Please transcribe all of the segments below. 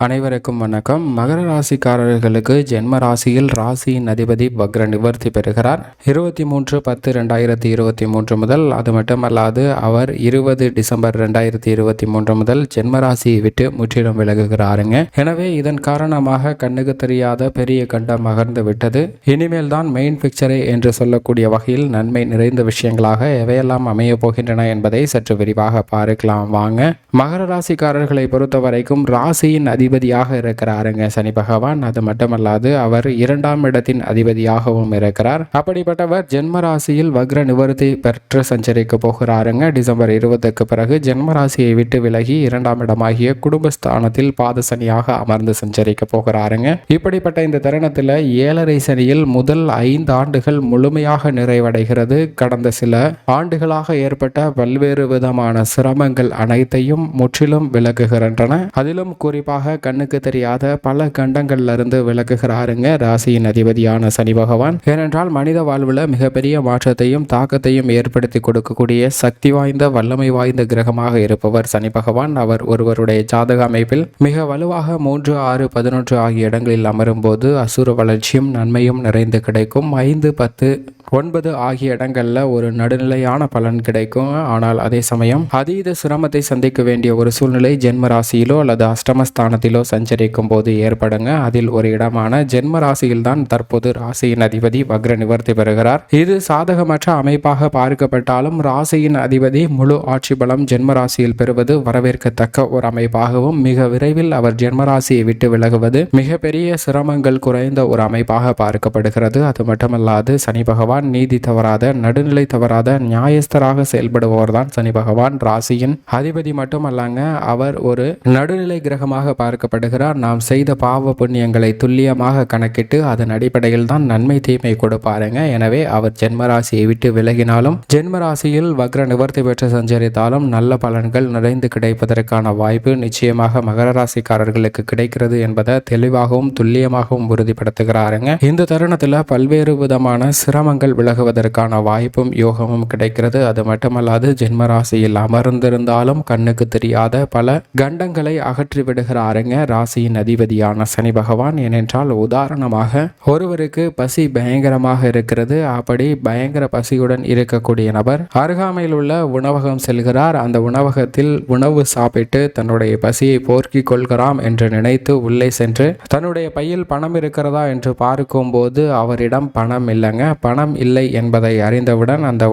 அனைவருக்கும் வணக்கம். மகர ராசிக்காரர்களுக்கு ஜென்ம ராசியில் ராசியின் அதிபதி வக்ர நிவர்த்தி பெறுகிறார் 23/10/2023 முதல். அது மட்டுமல்லாது அவர் 20 டிசம்பர் 2023 முதல் ஜென்ம ராசியை விட்டு முற்றிலும் விலகுகிறாருங்க. எனவே இதன் காரணமாக கண்ணுக்கு தெரியாத பெரிய கண்டம் அகர்ந்து விட்டது. இனிமேல் தான் மெயின் பிக்சரை என்று சொல்லக்கூடிய வகையில் நன்மை நிறைந்த விஷயங்களாக எவையெல்லாம் அமைய போகின்றன என்பதை சற்று விரிவாக பார்க்கலாம் வாங்க. மகர ராசிக்காரர்களை பொறுத்த வரைக்கும் ராசியின் அதிபதியாக இருக்கிறாருங்க சனி பகவான். அது மட்டுமல்லாது அவர் 2ஆம் இடத்தின் அதிபதியாகவும் இருக்கிறார். அப்படிப்பட்டவர் ஜென்ம ராசியில் வக்ர நிவர்த்தி பெற்று சஞ்சரிக்க போகிறாருங்க. டிசம்பர் 20க்கு பிறகு ஜென்ம ராசியை விட்டு விலகி 2ஆம் இடமாகிய குடும்பஸ்தானத்தில் பாத சனியாக அமர்ந்து சஞ்சரிக்க போகிறாருங்க. இப்படிப்பட்ட இந்த தருணத்தில் 7.5 சனியில் முதல் 5 ஆண்டுகள் முழுமையாக நிறைவடைகிறது. கடந்த சில ஆண்டுகளாக ஏற்பட்ட பல்வேறு விதமான சிரமங்கள் அனைத்தையும் முற்றிலும் விலகுகின்றன. அதிலும் குறிப்பாக கண்ணுக்கு தெரியாத பல கண்டங்கள்ல இருந்து விலகுகிறாருங்க ராசியின் அதிபதியான சனி பகவான். ஏனென்றால் மனித வாழ்வில் மிகப்பெரிய மாற்றத்தையும் தாக்கத்தையும் ஏற்படுத்தி கொடுக்கக்கூடிய சக்தி வாய்ந்த வல்லமை வாய்ந்த கிரகமாக இருப்பவர் சனி பகவான். அவர் ஒருவருடைய ஜாதக அமைப்பில் மிக வலுவாக 3, 6, 11 ஆகிய இடங்களில் அமரும் போது அசுர வளர்ச்சியும் நன்மையும் நிறைந்து கிடைக்கும். 5, 10, 9 ஆகிய இடங்கள்ல ஒரு நடுநிலையான பலன் கிடைக்கும். ஆனால் அதே சமயம் அதீத சிரமத்தை சந்திக்க வேண்டிய ஒரு சூழ்நிலை ஜென்ம ராசியிலோ அல்லது அஷ்டமஸ்தானத்திலோ சஞ்சரிக்கும் போது ஏற்படுங்க. அதில் ஒரு இடமான ஜென்ம ராசியில் தான் தற்போது ராசியின் அதிபதி வக்ர நிவர்த்தி பெறுகிறார். இது சாதகமற்ற அமைப்பாக பார்க்கப்பட்டாலும் ராசியின் அதிபதி முழு ஆட்சி பலம் ஜென்ம ராசியில் பெறுவது வரவேற்கத்தக்க ஒரு அமைப்பாகவும், மிக விரைவில் அவர் ஜென்ம ராசியை விட்டு விலகுவது மிகப்பெரிய சிரமங்கள் குறைந்த ஒரு அமைப்பாக பார்க்கப்படுகிறது. அது மட்டுமல்லாது சனி பகவான் நீதி தவறாத, நடுநிலை தவறாத, நியாயஸ்தராக செயல்படுபவர் தான் சனி பகவான். ராசியின் அதிபதி மட்டுமல்லாங்க, அவர் ஒரு நடுநிலை கிரகமாக பார்க்கப்படுகிறார். நாம் செய்த பாவ புண்ணியங்களை துல்லியமாக கணக்கிட்டு அதன் அடிப்படையில் தான் நன்மை தீமை கொடுப்பாருங்க. எனவே அவர் ஜென்ம ராசியை விட்டு விலகினாலும் ஜென்ம ராசியில் வக்ர நிவர்த்தி பெற்று சஞ்சரித்தாலும் நல்ல பலன்கள் நிறைந்து கிடைப்பதற்கான வாய்ப்பு நிச்சயமாக மகர ராசிக்காரர்களுக்கு கிடைக்கிறது என்பதை தெளிவாகவும் துல்லியமாகவும் உறுதிப்படுத்துகிறாருங்க. இந்த தருணத்தில் பல்வேறு விதமான சிரமங்கள் விலகுவதற்கான வாய்ப்பும் யோகமும் கிடைக்கிறது. அது மட்டுமல்லாது ஜென்ம ராசியில் அமர்ந்திருந்தாலும் கண்ணுக்கு தெரியாத பல கண்டங்களை அகற்றி விடுகிறாருங்க ராசியின் அதிபதியான சனி பகவான். ஏனென்றால் உதாரணமாக ஒருவருக்கு பசி பயங்கரமாக இருக்கிறது. அப்படி பயங்கர பசியுடன் இருக்கக்கூடிய நபர் அருகாமையில் உள்ள உணவகம் செல்கிறார். அந்த உணவகத்தில் உணவு சாப்பிட்டு தன்னுடைய பசியை போர்க்கிக் கொள்கிறாம் என்று நினைத்து உள்ளே சென்று தன்னுடைய பையில் பணம் இருக்கிறதா என்று பார்க்கும் போது அவரிடம் பணம் இல்லைங்க. பணம் இல்லை என்பதை அறிந்தவுடன் அந்த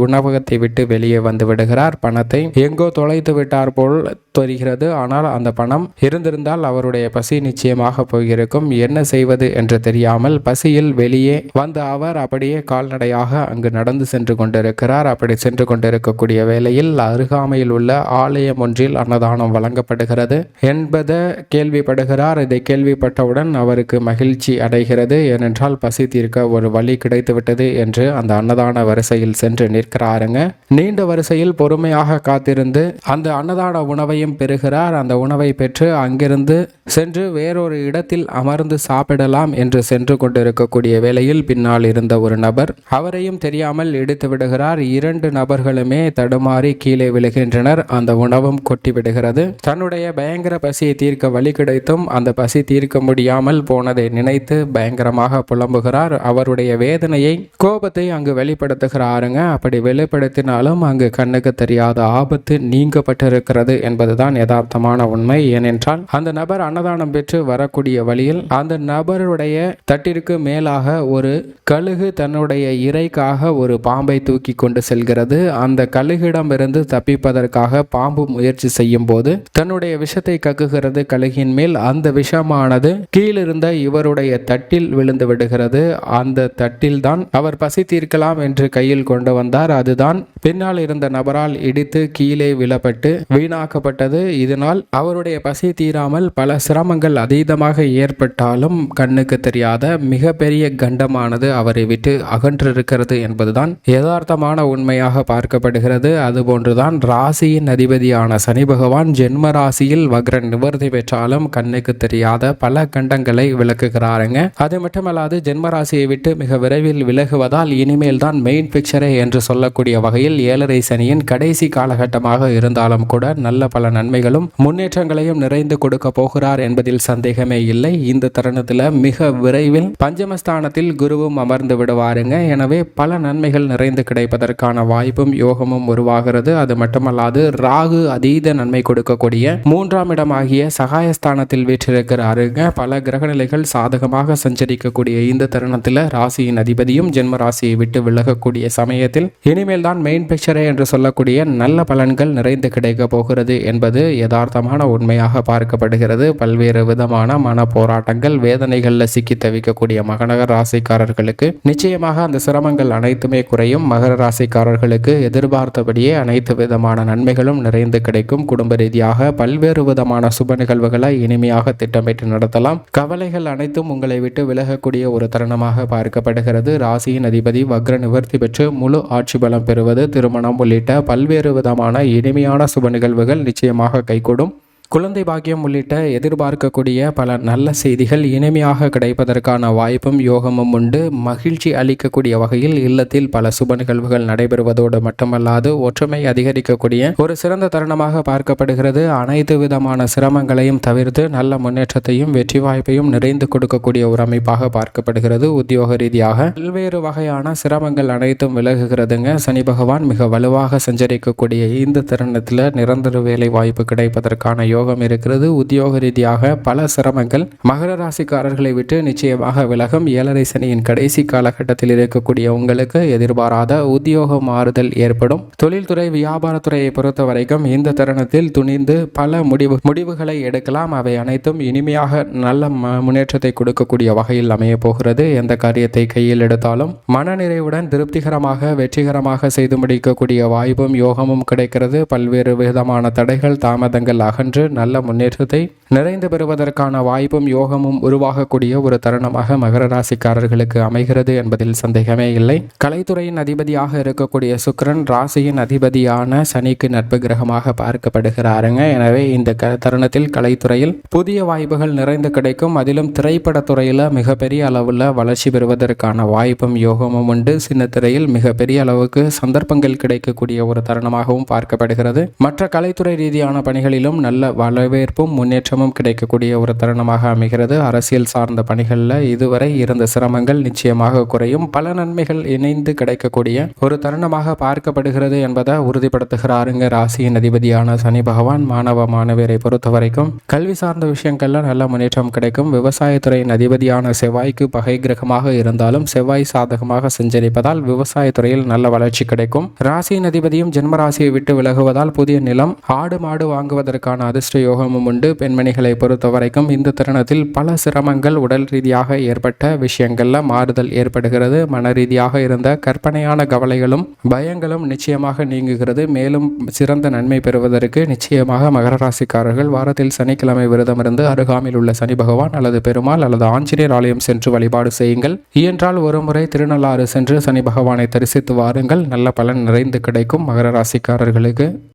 உணவகத்தை விட்டு வெளியே வந்து விடுகிறார். பணத்தை எங்கோ தொலைத்து விட்டார் போல் தெரிகிறது. ஆனால் அந்த பணம் இருந்திருந்தால் அவருடைய பசி நிச்சயமாக போயிருக்கும். என்ன செய்வது என்று தெரியாமல் பசியில் வெளியே வந்த அவர் அப்படியே கால்நடையாக அங்கு நடந்து சென்று கொண்டிருக்கிறார். அப்படி சென்று கொண்டிருக்கக்கூடிய வேளையில் அருகாமையில் உள்ள ஆலயம் ஒன்றில் அன்னதானம் வழங்கப்படுகிறது என்பதை கேள்விப்படுகிறார். இதை கேள்விப்பட்டவுடன் அவருக்கு மகிழ்ச்சி அடைகிறது. ஏனென்றால் பசி தீர்க்க ஒரு வழி கிடைத்துவிட்டது என்று அந்த அன்னதான வரிசையில் சென்று நிற்கிறாருங்க. நீண்ட வரிசையில் பொறுமையாக காத்திருந்து அந்த அன்னதான உணவையும் பெறுகிறார். அந்த உணவை பெற்று அங்கிருந்து சென்று வேறொரு இடத்தில் அமர்ந்து சாப்பிடலாம் என்று சென்று கொண்டிருக்கக்கூடிய வேளையில் பின்னால் இருந்த ஒரு நபர் அவரையும் தெரியாமல் இடித்து விடுகிறார். 2 நபர்களுமே தடுமாறி கீழே விழுகின்றனர். அந்த உணவும் கொட்டி விடுகிறது. தன்னுடைய பயங்கர பசியை தீர்க்க வழி கிடைத்தும் அந்த பசி தீர்க்க முடியாமல் போனதை நினைத்து பயங்கரமாக புலம்புகிறார். அவருடைய வேதனையை, கோபத்தை அங்கு வெளிப்படுத்துகிறாருங்க. அப்படி வெளிப்படுத்தினாலும் அங்கு கண்ணுக்கு தெரியாத ஆபத்து நீங்கப்பட்டிருக்கிறது என்பதுதான் யதார்த்தமான உண்மை. ஏனென்றால் அந்த நபர் அன்னதானம் பெற்று வரக்கூடிய வழியில் அந்த நபருடைய தட்டிற்கு மேலாக ஒரு கழுகு தன்னுடைய இறைக்காக ஒரு பாம்பை தூக்கி கொண்டு செல்கிறது. அந்த கழுகிடமிருந்து தப்பிப்பதற்காக பாம்பு முயற்சி செய்யும் போது தன்னுடைய விஷத்தை கக்குகிறது கழுகின் மேல். அந்த விஷமானது கீழிருந்த இவருடைய தட்டில் விழுந்து விடுகிறது. அந்த தட்டில் தான் அவர் பசி தீர்க்கலாம் என்று கையில் கொண்டு வந்தார். அதுதான் பின்னால் இருந்த நபரால் இடித்து கீழே விழப்பட்டு வீணாக்கப்பட்டது. இதனால் அவருடைய பசி தீராமல் பல சிரமங்கள் அதீதமாக ஏற்பட்டாலும் கண்ணுக்கு தெரியாத மிகப்பெரிய கண்டமானது அவரை விட்டு அகன்றிருக்கிறது என்பதுதான் யதார்த்தமான உண்மையாக பார்க்கப்படுகிறது. அதுபோன்றுதான் ராசியின் அதிபதியான சனி பகவான் ஜென்ம ராசியில் வக்ர நிவர்த்தி பெற்றாலும் கண்ணுக்கு தெரியாத பல கண்டங்களை விளக்குகிறாருங்க. அது மட்டுமல்லாது ஜென்ம ராசியை விட்டு மிக விரைவில் விலகுவதால் இனிமேல் தான் மெயின் பிக்சரே என்று சொல்லக்கூடிய வகையில் 7.5 சனியின் கடைசி காலகட்டமாக இருந்தாலும் கூட நல்ல பல பல நன்மைகளும் முன்னேற்றங்களையும் நிறைந்து கொடுக்க போகிறார் என்பதில் சந்தேகமே இல்லை. இந்த தருணத்தில் மிக விரைவில் பஞ்சமஸ்தானத்தில் குருவும் அமர்ந்து விடுவாருங்க. எனவே பல நன்மைகள் நிறைந்து கிடைப்பதற்கான வாய்ப்பும் யோகமும் உருவாகிறது. அது மட்டுமல்லாது ராகு அதீத நன்மை கொடுக்கக்கூடிய 3ஆம் இடமாகிய சகாயஸ்தானத்தில் வீற்றிருக்கிறாருங்க. பல கிரகநிலைகள் சாதகமாக சஞ்சரிக்கக்கூடிய இந்த தருணத்தில் ராசியின் அதிபதியும் ஜென்ம ராசியை விட்டு விலகக்கூடிய சமயத்தில் இனிமேல் தான் மெயின் பிக்சரே என்று சொல்லக்கூடிய நல்ல பலன்கள் நிறைந்து கிடைக்க போகிறது என்பது யதார்த்தமான உண்மையாக பார்க்கப்படுகிறது. பல்வேறு விதமான மன போராட்டங்கள் வேதனைகளில் சிக்கி தவிக்கக்கூடிய மகர ராசிக்காரர்களுக்கு நிச்சயமாக அந்த சிரமங்கள் அனைத்துமே குறையும். மகர ராசிக்காரர்களுக்கு எதிர்பார்த்தபடியே அனைத்து விதமான நன்மைகளும் நிறைந்து கிடைக்கும். குடும்ப ரீதியாக பல்வேறு விதமான சுப நிகழ்வுகளை இனிமையாக திட்டமிட்டு நடத்தலாம். கவலைகள் அனைத்தும் உங்களை விட்டு விலகக்கூடிய ஒரு தருணமாக பார்க்கப்படுகிறது. ராசியின் அதிபதி வக்ர நிவர்த்தி பெற்று முழு ஆட்சி பலம் பெறுவது, திருமணம் உள்ளிட்ட பல்வேறு விதமான இனிமையான சுப நிகழ்வுகள் நிச்சயமாக கைகூடும். குழந்தை பாக்கியம் உள்ளிட்ட எதிர்பார்க்கக்கூடிய பல நல்ல செய்திகள் இனிமையாக கிடைப்பதற்கான வாய்ப்பும் யோகமும் உண்டு. மகிழ்ச்சி அளிக்கக்கூடிய வகையில் இல்லத்தில் பல சுப நிகழ்வுகள் நடைபெறுவதோடு மட்டுமல்லாது ஒற்றுமை அதிகரிக்கக்கூடிய ஒரு சிறந்த தருணமாக பார்க்கப்படுகிறது. அனைத்து விதமான சிரமங்களையும் தவிர்த்து நல்ல முன்னேற்றத்தையும் வெற்றி வாய்ப்பையும் நிறைந்து கொடுக்கக்கூடிய ஒரு அமைப்பாக பார்க்கப்படுகிறது. உத்தியோக ரீதியாக பல்வேறு வகையான சிரமங்கள் அனைத்தும் விலகுகிறதுங்க. சனி பகவான் மிக வலுவாக சஞ்சரிக்கக்கூடிய இந்த தருணத்தில் நிரந்தர வேலை வாய்ப்பு கிடைப்பதற்கான யோகம் இருக்கிறது. உத்தியோக ரீதியாக பல சிரமங்கள் மகர ராசிக்காரர்களை விட்டு நிச்சயமாக விலகும். 7.5 சனியின் கடைசி காலகட்டத்தில் இருக்கக்கூடிய உங்களுக்கு எதிர்பாராத உத்தியோக மாறுதல் ஏற்படும். தொழில்துறை வியாபாரத்துறையை பொறுத்த வரைக்கும் இந்த தருணத்தில் துணிந்து பல முடிவுகளை எடுக்கலாம். அவை அனைத்தும் இனிமையாக நல்ல முன்னேற்றத்தை கொடுக்கக்கூடிய வகையில் அமைய போகிறது. எந்த காரியத்தை கையில் எடுத்தாலும் மனநிறைவுடன் திருப்திகரமாக வெற்றிகரமாக செய்து முடிக்கக்கூடிய வாய்ப்பும் யோகமும் கிடைக்கிறது. பல்வேறு விதமான தடைகள் தாமதங்கள் அகன்று நல்ல முன்னேற்றத்தை நிறைந்து பெறுவதற்கான வாய்ப்பும் யோகமும் உருவாகக்கூடிய ஒரு தருணமாக மகர ராசிக்காரர்களுக்கு அமைகிறது என்பதில் சந்தேகமே இல்லை. கலைத்துறையின் அதிபதியாக இருக்கக்கூடிய சுக்கிரன் ராசியின் அதிபதியான சனிக்கு நட்பு கிரகமாக பார்க்கப்படுகிறாருங்க. எனவே இந்த தருணத்தில் கலைத்துறையில் புதிய வாய்ப்புகள் நிறைந்து கிடைக்கும். அதிலும் திரைப்பட துறையில் மிகப்பெரிய அளவில் வளர்ச்சி பெறுவதற்கான வாய்ப்பும் யோகமும் உண்டு. சின்ன திரையில் மிகப்பெரிய அளவுக்கு சந்தர்ப்பங்கள் கிடைக்கக்கூடிய ஒரு தருணமாகவும் பார்க்கப்படுகிறது. மற்ற கலைத்துறை ரீதியான பணிகளிலும் நல்ல வரவேற்பும் முன்னேற்றமும் கிடைக்கக்கூடிய ஒரு தருணமாக அமைகிறது. அரசியல் சார்ந்த பணிகளில் இதுவரை இருந்த சிரமங்கள் நிச்சயமாக குறையும். பல நன்மைகள் இணைந்து கிடைக்கக்கூடிய ஒரு தருணமாக பார்க்கப்படுகிறது என்பதை உறுதிப்படுத்துகிறாருங்க ராசியின் அதிபதியான சனி பகவான். மாணவ மாணவியரை பொறுத்த வரைக்கும் கல்வி சார்ந்த விஷயங்கள்ல நல்ல முன்னேற்றம் கிடைக்கும். விவசாயத்துறையின் அதிபதியான செவ்வாய்க்கு பகை கிரகமாக இருந்தாலும் செவ்வாய் சாதகமாக சஞ்சரிப்பதால் விவசாயத்துறையில் நல்ல வளர்ச்சி கிடைக்கும். ராசியின் அதிபதியும் ஜென்ம ராசியை விட்டு விலகுவதால் புதிய நிலம், ஆடு மாடு வாங்குவதற்கான அதிர்ஷ்ட யோகமும் உண்டு. பெண்மணிகளை பொறுத்த வரைக்கும் இந்த தருணத்தில் பல சிரமங்கள் உடல் ரீதியாக ஏற்பட்ட விஷயங்கள்ல மாறுதல் ஏற்படுகிறது. மன ரீதியாக இருந்த கற்பனையான கவலைகளும் பயங்களும் நிச்சயமாக நீங்குகிறது. மேலும் சிறந்த நன்மை பெறுவதற்கு நிச்சயமாக மகர ராசிக்காரர்கள் வாரத்தில் சனிக்கிழமை விரதம் இருந்து அருகாமையில் உள்ள சனி பகவான் அல்லது பெருமாள் அல்லது ஆஞ்சநேயர் ஆலயம் சென்று வழிபாடு செய்யுங்கள். இயன்றால் ஒரு முறை திருநள்ளாறு சென்று சனி பகவானை தரிசித்து வாருங்கள். நல்ல பலன் நிறைந்து கிடைக்கும் மகர ராசிக்காரர்களுக்கு.